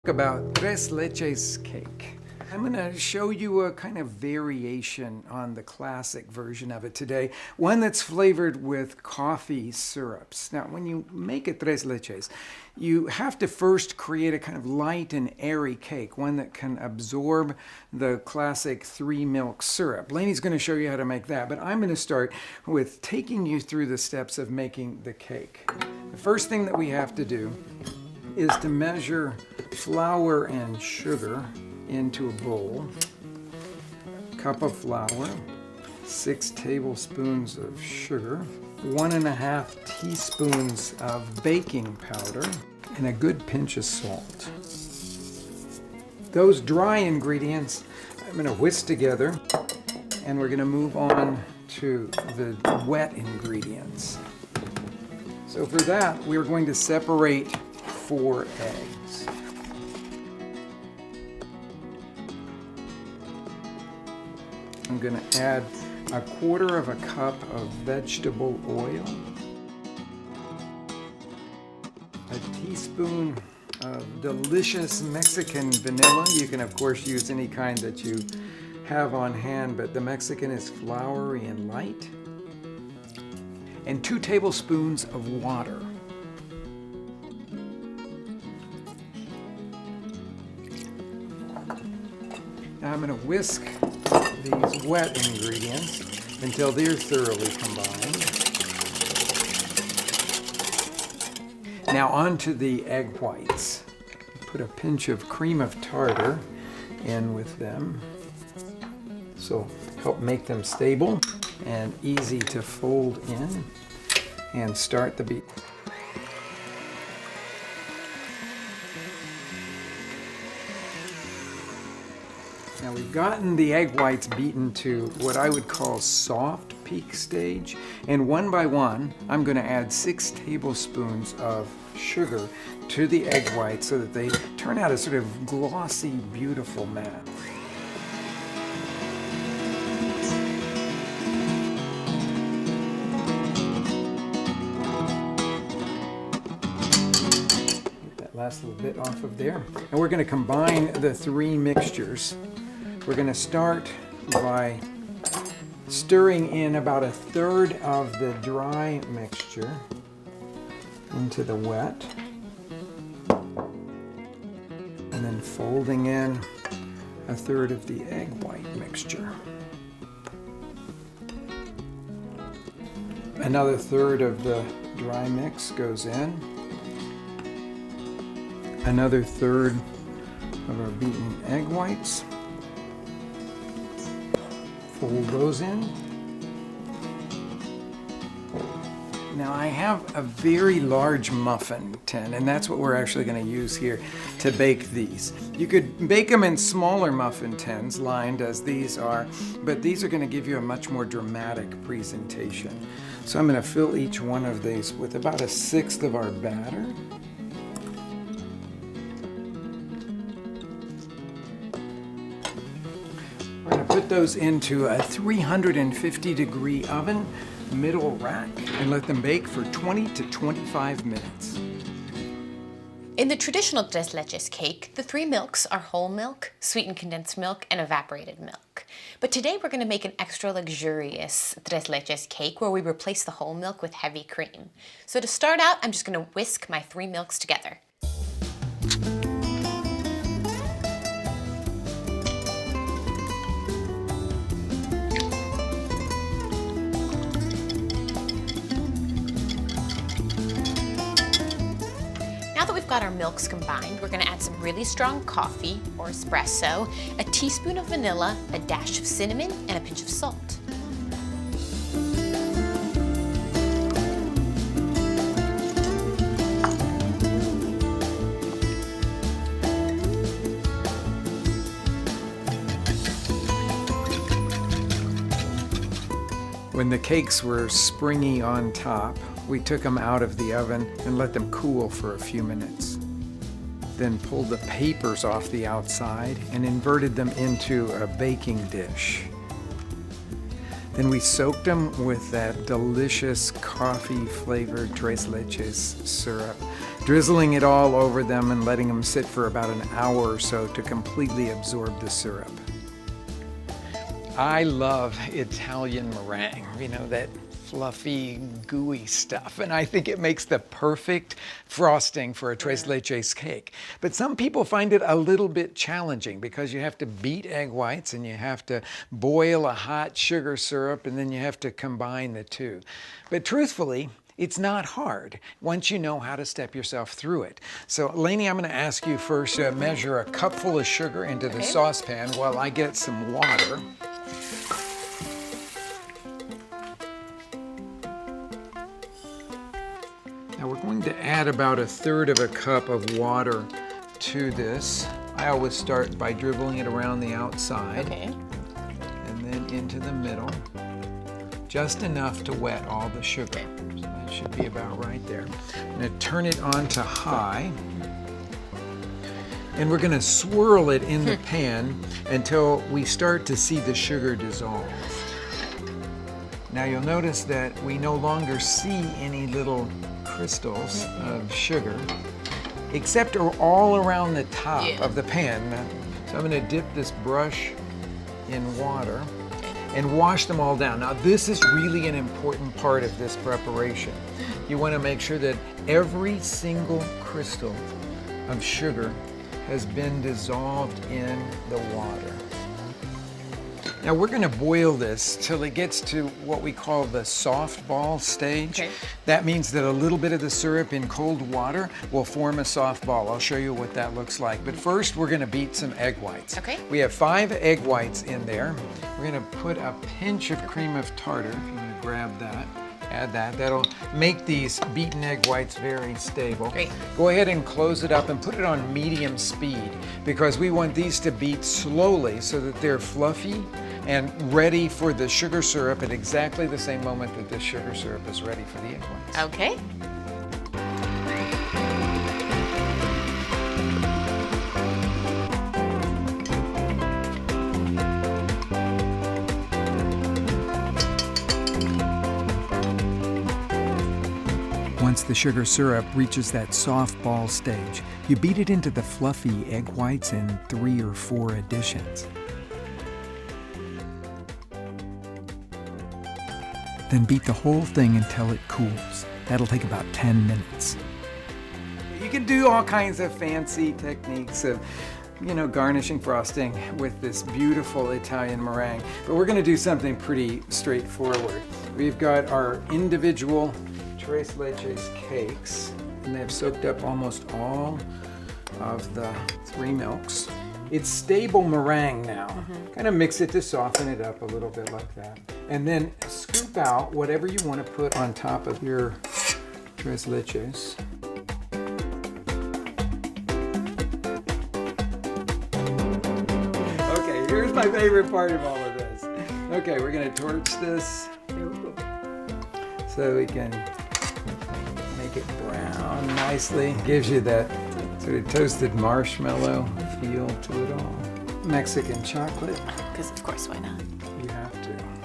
About tres leches cake. I'm going to show you a kind of variation on the classic version of it today, one that's flavored with coffee syrups. Now, when you make a tres leches, you have to first create a kind of light and airy cake, one that can absorb the classic 3-milk syrup. Lanie's going to show you how to make that, but I'm going to start with taking you through the steps of making the cake. The first thing that we have to do is to measure flour and sugar into a bowl. A cup of flour, 6 tablespoons of sugar, 1.5 teaspoons of baking powder, and a good pinch of salt. Those dry ingredients I'm going to whisk together, and we're going to move on to the wet ingredients. So for that, we're going to separate 4 eggs. I'm going to add 1/4 cup of vegetable oil, a teaspoon of delicious Mexican vanilla. You can of course use any kind that you have on hand, but the Mexican is floury and light, and 2 tablespoons of water. Now I'm going to whisk these wet ingredients until they're thoroughly combined. Now onto the egg whites. Put a pinch of cream of tartar in with them. So help make them stable and easy to fold in and start the beat. Now we've gotten the egg whites beaten to what I would call soft peak stage, and one by one I'm going to add 6 tablespoons of sugar to the egg whites so that they turn out a sort of glossy, beautiful mat. Get that last little bit off of there, and we're going to combine the 3 mixtures. We're going to start by stirring in about 1/3 of the dry mixture into the wet, and then folding in 1/3 of the egg white mixture. Another 1/3 of the dry mix goes in. Another 1/3 of our beaten egg whites. Fold those in. Now I have a very large muffin tin, and that's what we're actually going to use here to bake these. You could bake them in smaller muffin tins, lined as these are, but these are going to give you a much more dramatic presentation. So I'm going to fill each one of these with about 1/6 of our batter. Put those into a 350-degree oven, middle rack, and let them bake for 20 to 25 minutes. In the traditional tres leches cake, the 3 milks are whole milk, sweetened condensed milk, and evaporated milk. But today we're going to make an extra luxurious tres leches cake where we replace the whole milk with heavy cream. So to start out, I'm just going to whisk my 3 milks together. Now that we've got our milks combined, we're going to add some really strong coffee or espresso, a teaspoon of vanilla, a dash of cinnamon, and a pinch of salt. When the cakes were springy on top, we took them out of the oven and let them cool for a few minutes. Then pulled the papers off the outside and inverted them into a baking dish. Then we soaked them with that delicious coffee-flavored tres leches syrup drizzling it all over them and letting them sit for about an hour or so to completely absorb the syrup. I love Italian meringue, you know, that fluffy, gooey stuff, and I think it makes the perfect frosting for a tres leches cake. But some people find it a little bit challenging because you have to beat egg whites and you have to boil a hot sugar syrup and then you have to combine the two. But truthfully, it's not hard once you know how to step yourself through it. So, Lanie, I'm going to ask you first to measure a cupful of sugar into the saucepan while I get some water. Now we're going to add about 1/3 of a cup of water to this. I always start by dribbling it around the outside. Okay. And then into the middle. Just enough to wet all the sugar. So that should be about right there. I'm going to turn it on to high. And we're going to swirl it in the pan until we start to see the sugar dissolve. Now you'll notice that we no longer see any little crystals of sugar, except all around the top of the pan. So I'm going to dip this brush in water and wash them all down. Now this is really an important part of this preparation. You want to make sure that every single crystal of sugar has been dissolved in the water. Now we're going to boil this till it gets to what we call the soft ball stage. Okay. That means that a little bit of the syrup in cold water will form a soft ball. I'll show you what that looks like. But first we're going to beat some egg whites. Okay. We have 5 egg whites in there. We're going to put a pinch of cream of tartar, if you want to grab that. Add that. That'll make these beaten egg whites very stable. Great. Go ahead and close it up and put it on medium speed because we want these to beat slowly so that they're fluffy and ready for the sugar syrup at exactly the same moment that the sugar syrup is ready for the egg whites. Okay. Once the sugar syrup reaches that soft ball stage, you beat it into the fluffy egg whites in 3 or 4 additions. Then beat the whole thing until it cools. That'll take about 10 minutes. You can do all kinds of fancy techniques of, you know, garnishing frosting with this beautiful Italian meringue, but we're going to do something pretty straightforward. We've got our individual tres leches cakes, and they've soaked up almost all of the 3 milks. It's stable meringue now. Kind of mix it to soften it up a little bit like that. And then scoop out whatever you want to put on top of your tres leches. Okay, here's my favorite part of all of this. Okay, we're going to torch this so we can make it brown nicely. Gives you that sort of toasted marshmallow feel to it all. Mexican chocolate. Because of course, why not? You have to.